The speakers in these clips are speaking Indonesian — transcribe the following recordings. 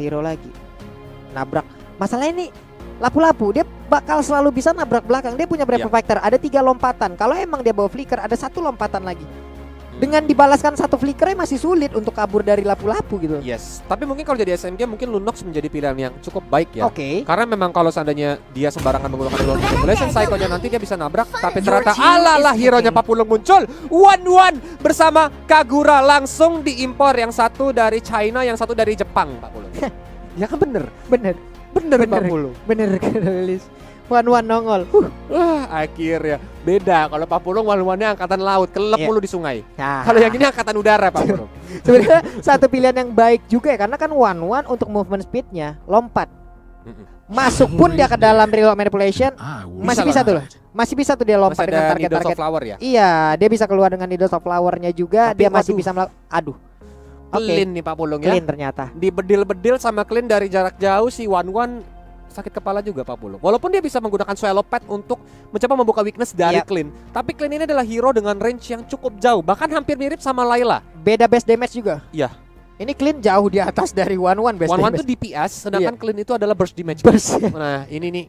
hero lagi. Nabrak. Masalahnya ini Lapu-Lapu dia bakal selalu bisa nabrak belakang. Dia punya berapa fighter? Ada 3 lompatan. Kalau emang dia bawa flicker ada 1 lompatan lagi. Dengan dibalaskan 1 flickernya masih sulit untuk kabur dari Lapu-Lapu gitu. Yes, tapi mungkin kalau jadi SMG mungkin Lunox menjadi pilihan yang cukup baik ya. Oke. Karena memang kalau seandainya dia sembarangan menggunakan Global Manipulation, Psycho-nya nanti dia bisa nabrak. Tapi ternyata alalah hero-nya Papulung muncul. 1-1 bersama Kagura langsung diimpor. Yang satu dari China, yang satu dari Jepang, Papulung. Ya kan bener? Bener Papulung. Bener Lilis. 1-1 nongol. Wah, akhirnya beda. Kalau Papulung one-one-nya angkatan laut, kelep mulu di sungai. Nah. Kalau yang ini angkatan udara, Papulung. Sebenarnya satu pilihan yang baik juga ya, karena kan 1-1 untuk movement speednya lompat. Masuk pun dia ke dalam real manipulation masih bisa tuh. Masih bisa tuh dia lompat dengan target-target flower ya. Iya, dia bisa keluar dengan Needles of Flower-nya juga. Tapi dia masih bisa aduh. Clean nih Papulung ya. Clean ternyata. Dibedil-bedil sama clean dari jarak jauh si 1-1 sakit kepala juga Papulung. Walaupun dia bisa menggunakan swallow pad untuk mencoba membuka weakness dari clean. Tapi clean ini adalah hero dengan range yang cukup jauh, bahkan hampir mirip sama Layla. Beda base damage juga. Iya. Ini clean jauh di atas dari 1-1 base damage. 1-1 itu DPS, sedangkan clean itu adalah burst damage. Nah, ini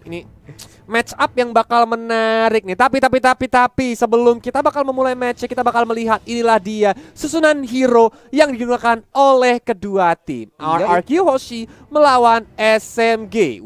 match up yang bakal menarik nih. Tapi sebelum kita bakal memulai match, kita bakal melihat inilah dia susunan hero yang digunakan oleh kedua tim. RRQ Hoshi melawan SMG.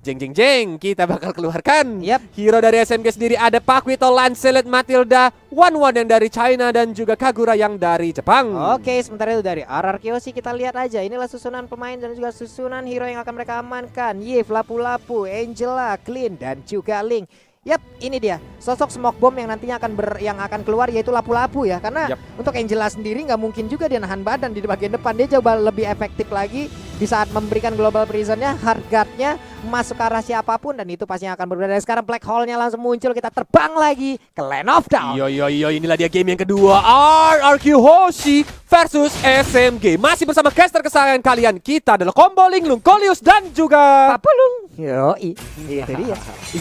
Jeng, kita bakal keluarkan hero dari SMG sendiri. Ada Paquito, Lancelot, Matilda, 1-1 yang dari China, dan juga Kagura yang dari Jepang. Oke, sementara itu dari RRQ sih kita lihat aja. Inilah susunan pemain dan juga susunan hero yang akan mereka amankan. Yves, Lapu-Lapu, Angela, Clean, dan juga Link. Yap, ini dia sosok smoke bomb yang nantinya akan keluar, yaitu Lapu-Lapu ya. Karena untuk Angela sendiri nggak mungkin juga dia nahan badan di bagian depan. Dia coba lebih efektif lagi di saat memberikan global prisonnya, hard guardnya masuk ke arah siapapun, dan itu pasti akan berbeda. Dan sekarang black hole-nya langsung muncul, kita terbang lagi ke Land of Dawn. Yo, inilah dia game yang kedua. RRQ Hoshi versus SMG. Masih bersama caster kesayangan kalian. Kita adalah Combo Ling, Lungkolius, dan juga Papulung. Yoi, itu dia.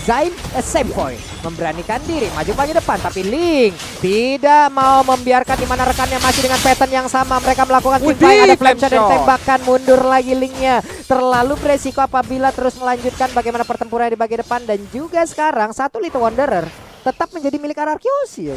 Zain Sempoy memberanikan diri maju bagian depan, tapi Link tidak mau membiarkan di mana rekannya masih dengan pattern yang sama. Mereka melakukan swing, ada flame shot dan tembakan, mundur lagi Linknya. Terlalu beresiko apabila terus melanjutkan bagaimana pertempuran di bagian depan, dan juga sekarang satu Little Wanderer tetap menjadi milik RRQ Hoshi.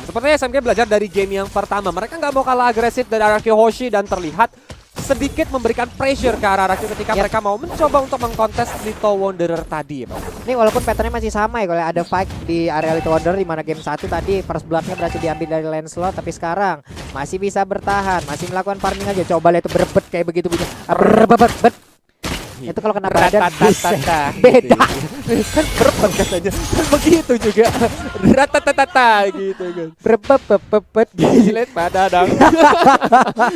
Sepertinya SMG belajar dari game yang pertama. Mereka nggak mau kalah agresif dari RRQ Hoshi dan terlihat sedikit memberikan pressure ke RRQ ketika mereka mau mencoba untuk mengkontes Little Wanderer tadi. Ini walaupun patternnya masih sama ya, kalau ada fight di area Little Wanderer di mana game 1 tadi first bloodnya berhasil diambil dari Lancelot, tapi sekarang masih bisa bertahan, masih melakukan farming aja. Coba lihat itu berebet kayak begitu. Berebet. Itu kalau kena badan beda. Kan berebet katanya. Kan begitu juga. Ratatata gitu kan. Berebet. Silet Pak Dadang.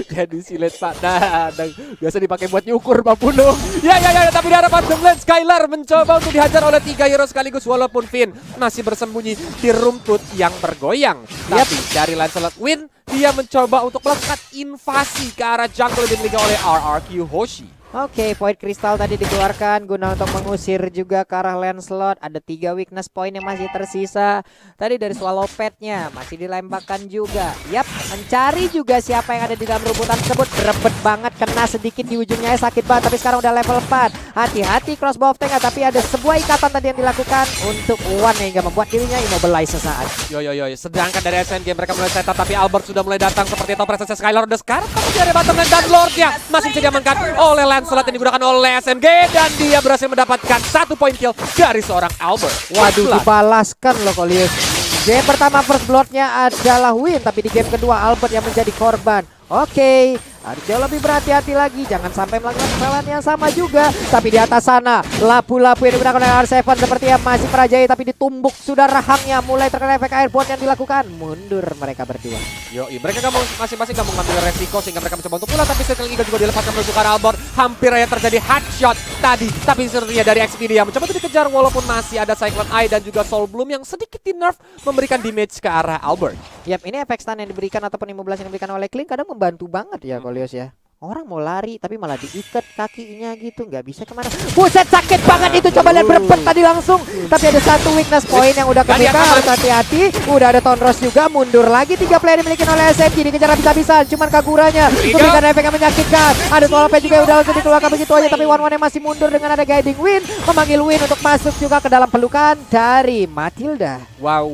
Jadi silet Pak Dadang. Biasa dipakai buat nyukur Papulung. Ya, tapi di hadapan Glen Skylar mencoba untuk dihajar oleh 3 hero sekaligus, walaupun Finn masih bersembunyi di rumput yang bergoyang. Tapi dari Lancelot Win, dia mencoba untuk melakukan invasi ke arah jungle yang dimiliki oleh RRQ Hoshi. Oke, Void Crystal tadi dikeluarkan guna untuk mengusir juga ke arah Lancelot. Ada 3 weakness point yang masih tersisa. Tadi dari Swallow Pad-nya masih dilembakkan juga. Yap, mencari juga siapa yang ada di dalam rumputan tersebut. Berebet banget, kena sedikit di ujungnya, sakit banget. Tapi sekarang udah level 4. Hati-hati crossbow of tank, tapi ada sebuah ikatan tadi yang dilakukan untuk One hingga membuat dirinya immobilize sesaat. Yo. Sedangkan dari SMG mereka mulai setup, tapi Albert sudah mulai datang seperti itu. Presence Skylar udah sekarang dari bottom lane, dan Lordnya masih bisa diamankan oleh Lancelot yang digunakan oleh SMG, dan dia berhasil mendapatkan 1 point kill dari seorang Albert. Waduh, dibalaskan loh Kolius. Game pertama first bloodnya adalah Win, tapi di game kedua Albert yang menjadi korban. Oke, harus jauh lebih berhati-hati lagi, jangan sampai melakukan kesalahan yang sama juga. Tapi di atas sana Lapu-Lapu yang digunakan oleh R7 sepertinya masih merajai, tapi ditumbuk sudah rahangnya, mulai terkena efek airborne yang dilakukan. Mundur mereka berdua. Mereka masing-masing gak mau ngambil resiko sehingga mereka mencoba untuk pulang, tapi Circle Eagle juga dilepaskan menuju ke Albert. Hampir aja terjadi headshot tadi, tapi sepertinya dari Xperia mencoba untuk dikejar, walaupun masih ada Cyclone Eye dan juga Soul Bloom yang sedikit di nerf memberikan damage ke arah Albert. Yap, ini efek stun yang diberikan ataupun immobilize yang diberikan oleh Klink kadang membantu banget ya Kolius ya. Orang mau lari tapi malah diikat kakinya gitu, nggak bisa kemana. Buset, sakit banget itu, coba lihat berebut tadi langsung. Tapi ada satu weakness point yang udah kebuka, harus hati-hati. Udah ada Tonros juga, mundur lagi. 3 player dimiliki oleh SMG, dikejar habis-habisan. Cuman Kaguranya memberikan efek yang menyakitkan. Ada Swallow juga udah langsung dikeluarkan begitu aja, tapi One masih mundur dengan ada guiding Win, memanggil Win untuk masuk juga ke dalam pelukan dari Matilda. Wow.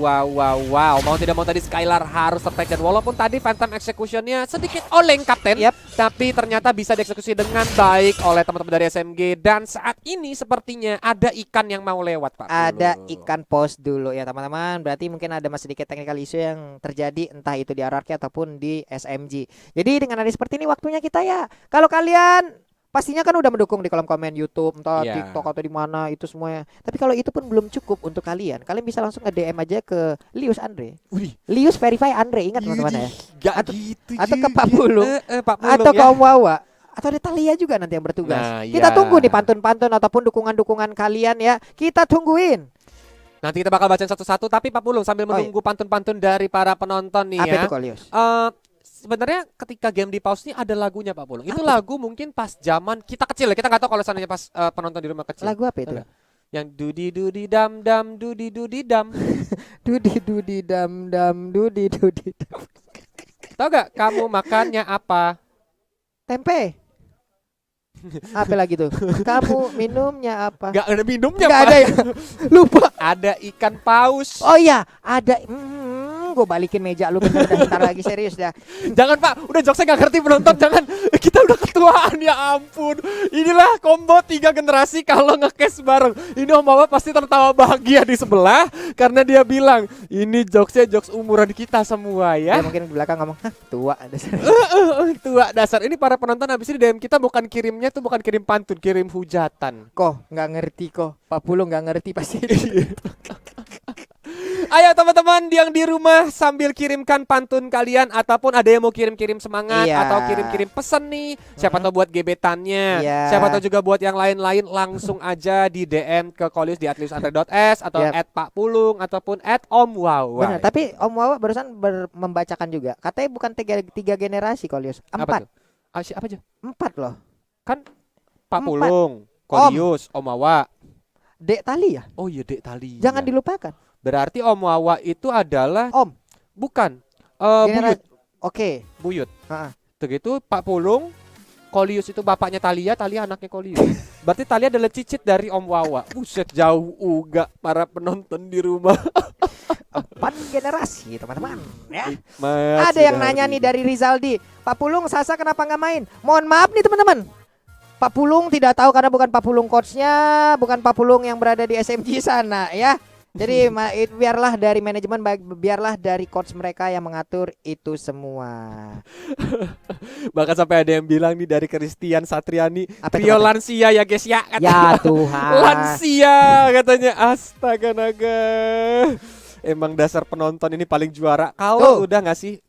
Mau tidak mau tadi Skylar harus tertarik, dan walaupun tadi Phantom Execution-nya sedikit oleng kapten, tapi ternyata bisa dieksekusi dengan baik oleh teman-teman dari SMG. Dan saat ini sepertinya ada ikan yang mau lewat, Pak. Ada ikan pos dulu ya teman-teman. Berarti mungkin ada masih sedikit technical issue yang terjadi, entah itu di RRQ ataupun di SMG. Jadi dengan ada seperti ini waktunya kita ya, kalau kalian pastinya kan udah mendukung di kolom komen YouTube, entah TikTok atau di mana itu semuanya. Tapi kalau itu pun belum cukup untuk kalian bisa langsung nge-DM aja ke Lius Andre. Lius Verify Andre, ingat teman-teman ya. Atau ke Pak Pulung, atau ke Om Wawa, atau ada Talia juga nanti yang bertugas. Kita tunggu nih pantun-pantun ataupun dukungan-dukungan kalian ya. Kita tungguin. Nanti kita bakal baca satu-satu, tapi Pak Pulung sambil menunggu pantun-pantun dari para penonton nih apa ya. Itu kok, Lius? Sebenarnya ketika game di pause nih ada lagunya, Pak Pulung. Itu lagu mungkin pas zaman kita kecil ya. Kita nggak tahu kalau seandainya pas penonton di rumah kecil. Lagu apa itu? Yang dudi dam dam dudi dam. Dudi dam dam dudi dam. Tahu gak kamu makannya apa? Tempe. Apa lagi tuh? Kamu minumnya apa? Gak ada minumnya, Gak Pak. ada ya? Lupa. Ada ikan paus. Oh iya, ada. Gue balikin meja lu bener-bener, ntar lagi serius dah. Jangan, Pak, udah jokesnya gak ngerti penonton. Jangan, kita udah ketuaan, ya ampun. Inilah combo 3 generasi kalau nge-cash bareng. Ini Om Wawa pasti tertawa bahagia di sebelah, karena dia bilang ini jokesnya jokes umuran kita semua ya. Dia mungkin di belakang ngomong, hah tua dasar. Tua dasar. Ini para penonton habis ini DM kita bukan kirimnya tuh bukan kirim pantun, kirim hujatan. Kok nggak ngerti kok, Pak Pulung nggak ngerti pasti. Ayo teman-teman yang di rumah sambil kirimkan pantun kalian, ataupun ada yang mau kirim-kirim semangat atau kirim-kirim pesan nih. Siapa tahu buat gebetannya, siapa tahu juga buat yang lain-lain, langsung aja di DM ke Kolius di @liusandre.s atau @pakpulung ataupun @omwawa. Benar, tapi Om Wawa barusan membacakan juga. Katanya bukan 3 generasi Kolius, 4. Apa tuh? Apa aja? 4 loh. Kan Pak Pulung, Kolius, Om Wawa, Dek Tali ya? Oh iya, Dek Tali. Jangan dilupakan. Berarti Om Wawa itu adalah Om. Bukan. Buyut. Oke. Buyut. Begitu Pak Pulung, Kolius itu bapaknya Talia, Talia anaknya Kolius. Berarti Talia adalah cicit dari Om Wawa. Buset, jauh uga para penonton di rumah. 4 generasi teman-teman ya. Ada yang nanya nih dari Rizaldi, Pak Pulung Sasa kenapa nggak main? Mohon maaf nih teman-teman, Pak Pulung tidak tahu karena bukan Pak Pulung coachnya, bukan Pak Pulung yang berada di SMG sana ya. Jadi biarlah dari manajemen, biarlah dari coach mereka yang mengatur itu semua. Bahkan sampai ada yang bilang nih dari Christian Satriani, trio lansia ya guys ya. Ya Tuhan. Lansia katanya, astaga naga. Emang dasar penonton ini paling juara. Kalau udah ngasih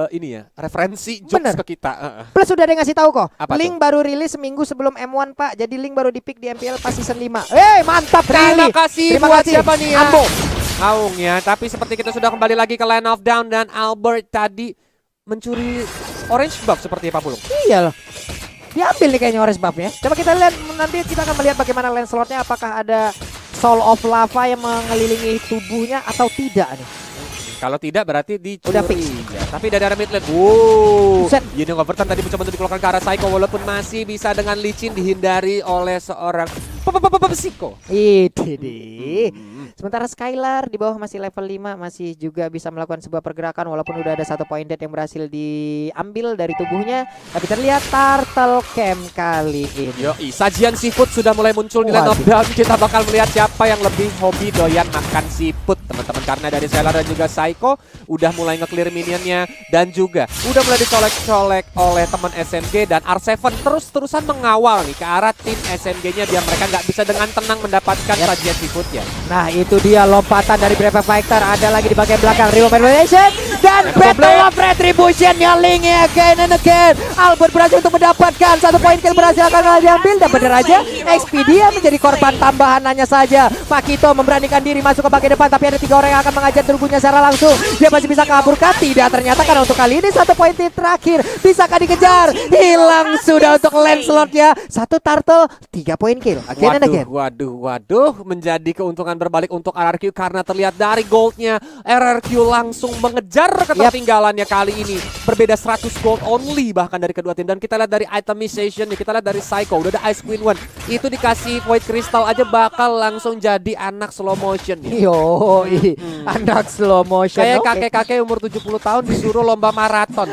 ini ya referensi jokes ke kita. Plus udah ada yang ngasih tahu kok. Link tuh? baru rilis seminggu sebelum M1 Pak. Jadi link baru di-pick di MPL pas season 5. Mantap kali. Terima kasih buat siapa nih ya? Ambo. Aung ya. Tapi seperti kita sudah kembali lagi ke Land of Down, dan Albert tadi mencuri orange buff seperti Pak Pulung. Iya loh. Diambil nih kayaknya orange buffnya. Coba kita lihat, nanti kita akan melihat bagaimana Lancelotnya, apakah ada Soul of Lava yang mengelilingi tubuhnya atau tidak nih. Kalau tidak berarti dicuri. Udah fix. Ya, tapi dari arah mid lane. Wow. Yunong Overton tadi mencoba untuk dikeluarkan ke arah Psycho, walaupun masih bisa dengan licin dihindari oleh seorang Psycho. Itu deh. Sementara Skylar di bawah masih level 5, masih juga bisa melakukan sebuah pergerakan walaupun udah ada 1 point dead yang berhasil diambil dari tubuhnya. Tapi terlihat Turtle Camp kali ini. Yoi, sajian seafood sudah mulai muncul di Land of Down. Kita bakal melihat siapa yang lebih hobi doyan makan seafood, teman-teman. Karena dari Skylar dan juga Psycho udah mulai nge-clear minionnya, dan juga udah mulai dicolek-colek oleh teman SMG, dan R7 terus-terusan mengawal nih ke arah tim SMG-nya biar mereka nggak bisa dengan tenang mendapatkan sajian seafoodnya. Nah itu dia lompatan dari Brave Fighter. Ada lagi di bagian belakang Real Revelation dan Battle of Retribution-nya Ling again and again. Albert berhasil untuk mendapatkan 1 poin kill, berhasil akan diambil dan bener aja Expedia menjadi korban tambahan hanya saja. Pakito memberanikan diri masuk ke bagian depan, tapi ada 3 orang yang akan mengajar tubuhnya secara langsung. Dia masih bisa kaburkah? Tidak, ternyata karena untuk kali ini 1 poin terakhir. Bisakah dikejar? Hilang sudah untuk Lancelot-nya. 1 turtle, 3 poin kill. Again and again. Waduh, menjadi keuntungan berbalik untuk RRQ karena terlihat dari goldnya RRQ langsung mengejar ketertinggalannya kali ini. Berbeda 100 gold only bahkan dari kedua tim. Dan kita lihat dari itemization, kita lihat dari Psycho, udah ada Ice Queen One. Itu dikasih Void Crystal aja bakal langsung jadi anak slow motion. Yo, anak slow motion. Kayak kakek-kakek umur 70 tahun disuruh lomba maraton.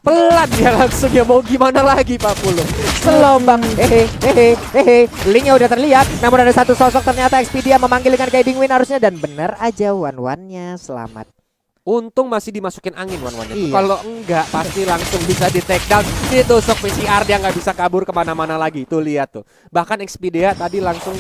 Pelan dia langsung, ya mau gimana lagi Pak Pulung. Selombang, linknya udah terlihat. Namun ada satu sosok ternyata Expedia memanggil dengan Guiding Wind harusnya, dan benar aja one-one-nya selamat. Untung masih dimasukin angin one-one-nya. Iya. Kalau enggak pasti langsung bisa di take down. Ditusuk PCR, dia nggak bisa kabur kemana-mana lagi. Tuh lihat tuh. Bahkan Expedia tadi langsung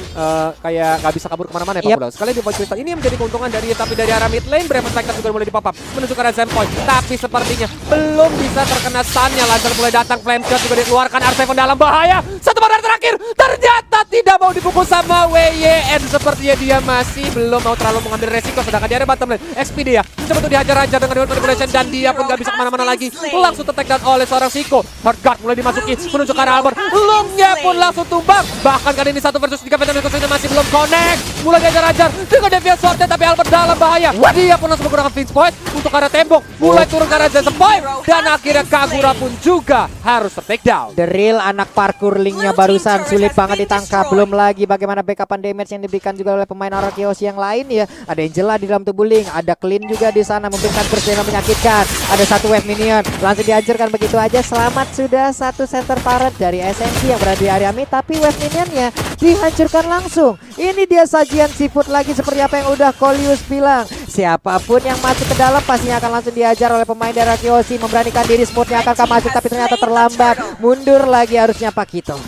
kayak nggak bisa kabur kemana-mana ya Pak Pulung. Sekali di Void Crystal ini yang menjadi keuntungan dari, tapi dari arah mid lane Brave Fighter juga mulai di-pop up menuju ke arah Zenpoint. Tapi sepertinya belum bisa terkena stun-nya. Lancer mulai datang, Flame Shot juga dikeluarkan. R7 dalam bahaya. 1 badan terakhir ternyata tidak mau dipukul sama WYN. Sepertinya dia masih belum mau terlalu mengambil resiko. Sedangkan di area bottom lane Expedia mencoba untuk dihajar-hajar dengan Reward Manipulation, dan dia pun gak bisa kemana-mana lagi. Langsung ter-take down oleh seorang Siko. Heartguard mulai dimasuki menuju ke arah Albert. Lungnya pun langsung tumbang. Bahkan kali ini 1 versus 3 Phantom Echoes masih belum connect. Mulai dihajar-hajar dengan Devious Sword, tapi Albert dalam bahaya. Dia pun langsung menggunakan Finch Point untuk arah tembok. Mulai turun ke arah Jason Point, dan akhirnya Kagura pun juga harus ter-take down. The Real anak parkour linknya barusan sulit banget ditangkap. Belum lagi bagaimana backupan damage yang diberikan juga oleh pemain Arakeos yang lain ya. Ada Angela di dalam tubuh Link, ada Clean juga di sana memberikan burst yang menyakitkan. Ada 1 wave minion langsung dihancurkan begitu aja. Selamat sudah 1 center turret dari SNC yang berada di area mid, tapi wave minionnya dihancurkan langsung. Ini dia sajian seafood lagi seperti apa yang udah Kolius bilang. Siapapun yang masuk ke dalam pastinya akan langsung dihajar oleh pemain dari Arakeos. Memberanikan diri, smoothnya akan masuk tapi ternyata terlambat. Mundur lagi harusnya Pakito.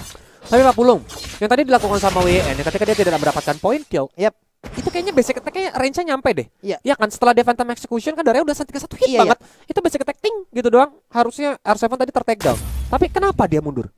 Tapi Pak Pulung, yang tadi dilakukan sama WN ketika dia tidak mendapatkan point kill, Yap. itu kayaknya basic attack-nya range-nya nyampe deh. Iya. Ya kan, setelah dia Phantom Execution kan darahnya udah 131 hit Iya, banget. Itu basic attack ting gitu doang. Harusnya R7 tadi ter-take down. Tapi kenapa dia mundur?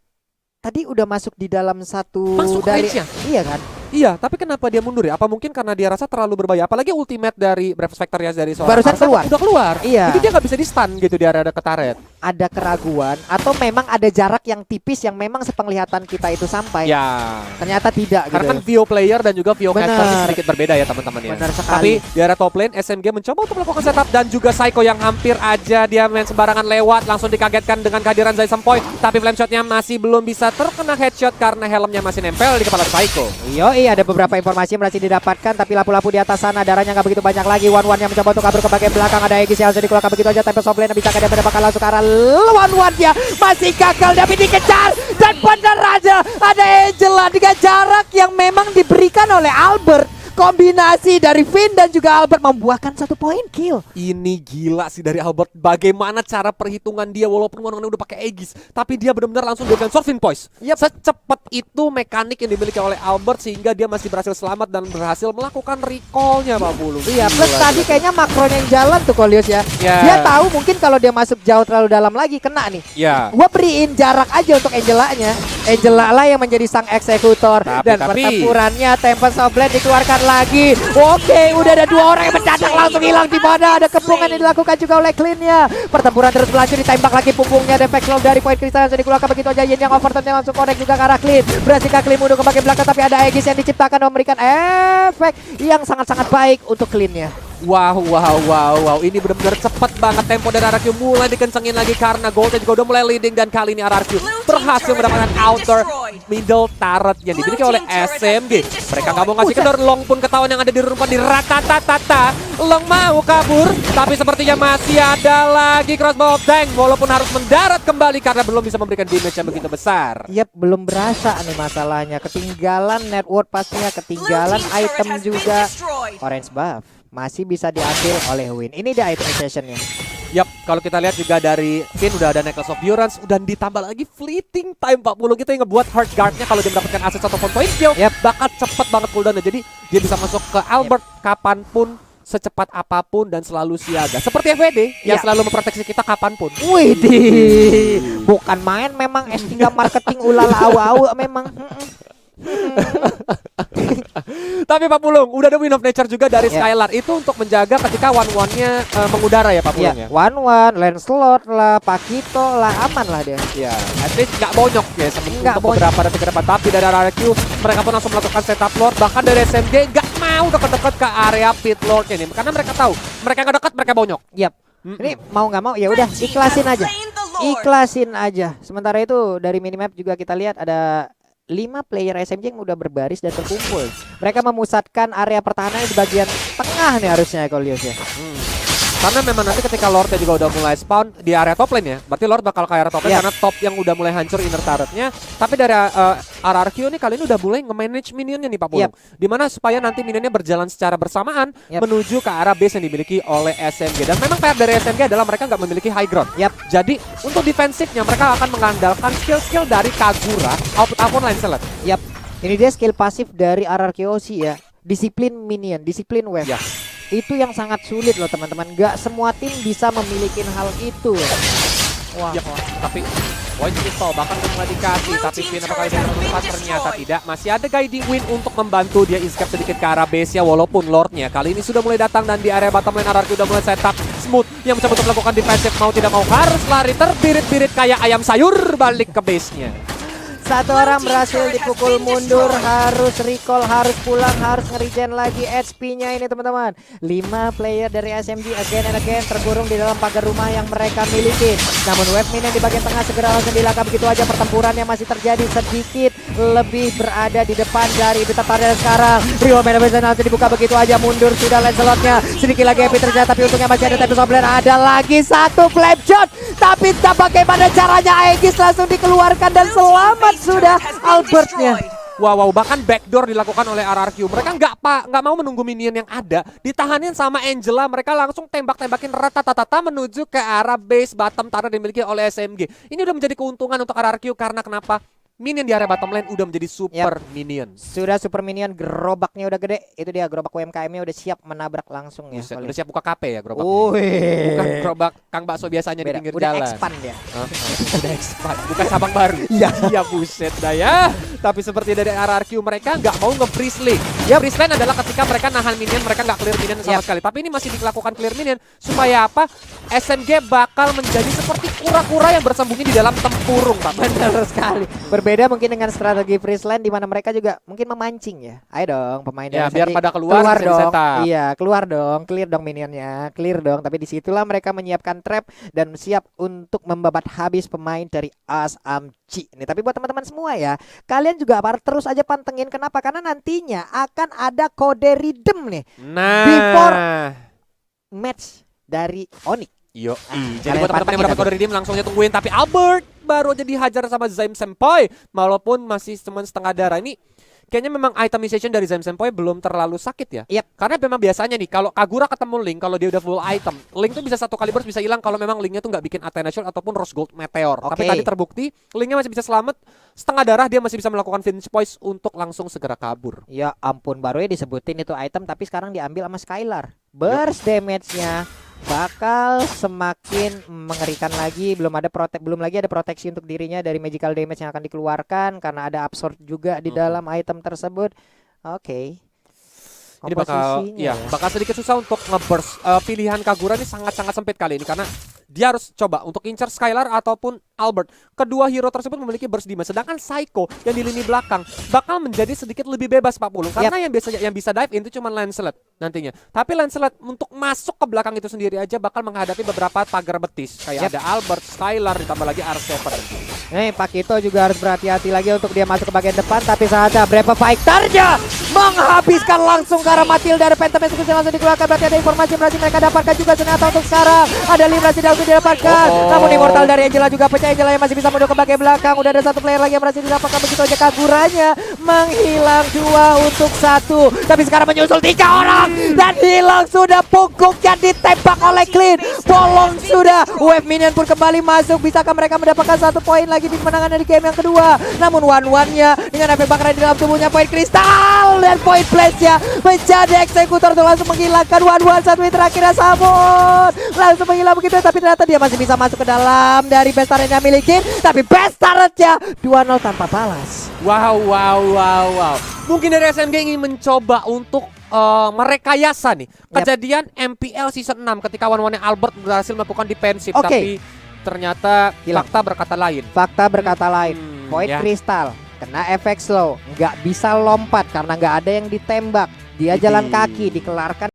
Tadi udah masuk di dalam satu Masuk dari range-nya? Iya kan? Iya, tapi kenapa dia mundur ya? Apa mungkin karena dia rasa terlalu berbahaya? Apalagi ultimate dari Brave Spectre ya dari seorang Barusan R7 keluar. udah keluar. Iya. Jadi dia nggak bisa di stun gitu di area ke turret. Ada keraguan atau memang ada jarak yang tipis yang memang sepenglihatan kita itu sampai. Ya. Ternyata tidak Karena kan gitu. VO player dan juga VO Benar. caster ini sedikit berbeda ya teman-teman ya. Benar sekali. Tapi di area top lane SMG mencoba untuk melakukan setup, dan juga Psycho yang hampir aja dia main sembarangan lewat langsung dikagetkan dengan kehadiran Zaisam Point. Tapi flame shotnya masih belum bisa terkena headshot karena helmnya masih nempel di kepala Psycho. Yoi, ada beberapa informasi yang berhasil didapatkan, tapi lapu-lapu di atas sana darahnya nggak begitu banyak lagi. One yang mencoba untuk kabur ke bagian belakang. Ada Aegis yang harus dikeluarkan begitu aja. Tempe soft lane bisa ke depan, bakal langsung ke arah One ya masih gagal tapi dikejar, dan benar aja ada Angela dengan jarak yang memang diberikan oleh Albert. Kombinasi dari Finn dan juga Albert membuahkan 1 poin kill. Ini gila sih dari Albert. Bagaimana cara perhitungan dia walaupun one-one udah pakai Aegis, tapi dia benar-benar langsung dengan Surfing Poise. Yep. Secepat itu mekanik yang dimiliki oleh Albert sehingga dia masih berhasil selamat dan berhasil melakukan recall-nya Pak Bulu. Iya, plus Gila, tadi kayaknya makronya yang jalan tuh Kolius ya. Ya. Dia tahu mungkin kalau dia masuk jauh terlalu dalam lagi kena nih. Ya. Gua beriin jarak aja untuk Angela-nya. Angela lah yang menjadi sang eksekutor. Dan pertempurannya Tempest of Blade dikeluarkan lagi. Oke, udah ada 2 orang yang mendadak langsung hilang di mana. Ada kepungan yang dilakukan juga oleh Clean-nya. Pertempuran terus berlanjut, ditembak lagi punggungnya. Defect slow dari Point Crystal yang sudah dikeluarkan begitu aja. Yin yang overturn-nya langsung connect juga ke arah Clean. Berhasilkah Clean mundur ke bagian belakang, tapi ada Aegis yang diciptakan memberikan efek yang sangat-sangat baik untuk Clean-nya. Wow. Ini benar-benar cepat banget tempo dari RRQ mulai dikencengin lagi karena Goldnya juga udah mulai leading, dan kali ini RRQ berhasil mendapatkan outer middle turret yang dimiliki oleh SMG. Mereka nggak mau ngasih kendor. Long pun ketahuan yang ada di rumah di rata-tata. Long mau kabur, tapi sepertinya masih ada lagi crossbow tank walaupun harus mendarat kembali karena belum bisa memberikan damage yang begitu besar. Yap, belum berasa nih masalahnya. Ketinggalan network pastinya, ketinggalan item juga. Orange buff masih bisa diambil oleh Win. Ini dia item sessionnya. Yap, kalau kita lihat juga dari Finn udah ada Necklace of Durance, udah ditambah lagi Fleeting Time 40 gitu yang ngebuat Heart Guard-nya kalau dia mendapatkan akses ataupun point kill, bakal cepet banget cooldown-nya. Jadi dia bisa masuk ke Albert kapanpun, secepat apapun dan selalu siaga. Seperti FWD yang selalu memproteksi kita kapanpun. Widih, bukan main memang S3 marketing ulala awu-awu memang. Tapi Pak Pulung, udah ada Win of Nature juga dari Skylar. Itu untuk menjaga ketika one-one-nya mengudara ya Pak Pulung ya? One-one, Lancelot lah, Pakito lah, aman lah dia. Ya, at least nggak bonyok ya untuk beberapa detik ke depan. Tapi dari RRQ, mereka pun langsung melakukan setup Lord. Bahkan dari SMG nggak mau dekat-dekat ke area pit Lord ini. Karena mereka tahu, mereka nggak dekat, mereka bonyok. Ini mau nggak mau ya udah ikhlasin aja. Ikhlasin aja. Sementara itu dari minimap juga kita lihat ada 5 player SMG yang udah berbaris dan terkumpul. Mereka memusatkan area pertahanan di bagian tengah nih harusnya Ekolius ya. Karena memang nanti ketika Lordnya juga udah mulai spawn di area top lane ya, berarti Lord bakal ke area top lane karena top yang udah mulai hancur inner turretnya. Tapi dari RRQ nih kali ini udah mulai nge-manage minionnya nih Pak Pulung. Dimana supaya nanti minionnya berjalan secara bersamaan menuju ke arah base yang dimiliki oleh SMG. Dan memang PR dari SMG adalah mereka nggak memiliki high ground. Jadi untuk defensifnya mereka akan mengandalkan skill-skill dari Kagura ataupun Lancelot. Ini dia skill pasif dari RRQOC ya. Disiplin minion, disiplin wave. Itu yang sangat sulit loh teman-teman. Gak semua tim bisa memiliki hal itu. Wah. Tapi Voice Pistol bahkan mulai dikasih, tapi Finn apakah dia menemukan? Ternyata tidak. Masih ada Guiding Wind untuk membantu dia escape sedikit ke arah base-nya, walaupun Lordnya kali ini sudah mulai datang dan di area bottom lane RRQ udah mulai setup Smooth yang mencoba untuk melakukan defensive, mau tidak mau harus lari terbirit-birit kayak ayam sayur balik ke base-nya. Satu orang berhasil dipukul mundur, harus recall, harus pulang, harus nge-regen lagi HP-nya ini teman-teman. 5 player dari SMG again and again terkurung di dalam pagar rumah yang mereka miliki. Namun wave minion di bagian tengah segera langsung dilakar begitu aja. Pertempuran yang masih terjadi sedikit lebih berada di depan dari Beta Pada sekarang. Rio Menabeza nanti dibuka begitu aja, mundur sudah Lancelotnya. Sedikit lagi HP terjadi, tapi untungnya masih ada Tempest of Blade. Ada lagi satu flame shot, tapi tak bagaimana caranya Aegis langsung dikeluarkan dan selamat sudah Albertnya. Wow, bahkan backdoor dilakukan oleh RRQ. Mereka nggak mau menunggu minion yang ada, ditahanin sama Angela. Mereka langsung tembak-tembakin rata-tata menuju ke arah base bottom turret yang dimiliki oleh SMG. Ini udah menjadi keuntungan untuk RRQ karena kenapa? Minion di area bottom lane udah menjadi super minion. Sudah super minion, gerobaknya udah gede. Itu dia gerobak UMKM-nya udah siap menabrak langsung ya. Udah siap buka KP ya gerobaknya. Bukan gerobak Kang Bakso biasanya di pinggir jalan. Udah expand ya. Udah expand, bukan cabang baru. Iya buset dah ya. Tapi seperti dari RRQ mereka nggak mau nge-freeze lane. Freeze lane adalah ketika mereka nahan minion, mereka nggak clear minion sama sekali. Tapi ini masih dilakukan clear minion supaya apa? SMG bakal menjadi seperti kura-kura yang bersembunyi di dalam tempurung, Pak. Benar sekali. Berbeda mungkin dengan strategi freeze lane di mana mereka juga mungkin memancing ya. Ayo dong pemain ya, dari biar pada keluar dong. Setup. Iya, keluar dong, clear dong minionnya, clear dong. Tapi disitulah mereka menyiapkan trap dan siap untuk membabat habis pemain dari ASAMC. Ini tapi buat teman-teman semua ya, kalian juga terus aja pantengin. Kenapa? Karena nantinya akan ada kode redeem nih. Before match dari Onyx. Jadi buat teman-teman yang mendapat kode redeem langsung aja tungguin. Tapi Albert baru aja dihajar sama Zaim Senpai, walaupun masih cuma setengah darah. Ini kayaknya memang itemization dari Zaim Senpai belum terlalu sakit ya. Karena memang biasanya nih kalau Kagura ketemu Link, kalau dia udah full item, Link tuh bisa satu kali burst bisa hilang kalau memang Linknya tuh nggak bikin Athena Shield ataupun Rose Gold Meteor. Tapi tadi terbukti Linknya masih bisa selamat, setengah darah dia masih bisa melakukan finish poise untuk langsung segera kabur. Ya ampun, baru ya disebutin itu item tapi sekarang diambil sama Skylar. Burst damage-nya bakal semakin mengerikan lagi. Belum lagi ada proteksi untuk dirinya dari magical damage yang akan dikeluarkan karena ada absorb juga di dalam item tersebut. Ini bakal sedikit susah untuk nge-burst. Pilihan Kagura ini sangat-sangat sempit kali ini karena dia harus coba untuk incar Skylar ataupun Albert. Kedua hero tersebut memiliki burst damage, sedangkan Psycho yang di lini belakang bakal menjadi sedikit lebih bebas Pak Pulung karena yang bisa dive in itu cuma Lancelot nantinya. Tapi Lancelot untuk masuk ke belakang itu sendiri aja bakal menghadapi beberapa pagar betis kayak ada Albert, Skylar ditambah lagi R7. Nih Pakito juga harus berhati-hati lagi untuk dia masuk ke bagian depan. Tapi saatnya Brave Fighter-nya menghabiskan langsung ke arah Matilda. Ada Phantom Execution langsung dikeluarkan. Berarti ada informasi yang berhasil mereka dapatkan juga senjata untuk sekarang. Ada 5 berhasil didapatkan. Namun Immortal dari Angela juga pecah. Angela yang masih bisa mundur ke bagian belakang. Udah ada satu player lagi yang berhasil didapatkan. Begitu aja Kaguranya menghilang 2-1. Tapi sekarang menyusul 3 orang dan hilang sudah punggungnya ditembak oleh Clean. Bolong sudah. Wave minion pun kembali masuk. Bisakah mereka mendapatkan 1 poin lagi di kemenangan dari game yang kedua? Namun one-one-nya dengan efek bakaran di dalam tubuhnya, poin kristal dan poin place-nya menjadi eksekutor untuk langsung menghilangkan one-one. 1 menit terakhirnya Sabun langsung menghilang begitu, tapi ternyata dia masih bisa masuk ke dalam dari best turret yang miliki. Tapi best turret-nya 2-0 tanpa balas. Wow. Mungkin dari SMG ingin mencoba untuk merekayasa nih kejadian MPL season 6 ketika one-one Albert berhasil melakukan defensif, Oke. tapi ternyata Hilang. fakta berkata lain. Fakta berkata lain. Poin ya. kristal kena efek slow, nggak bisa lompat karena nggak ada yang ditembak. Dia Idi. jalan kaki, dikelarkan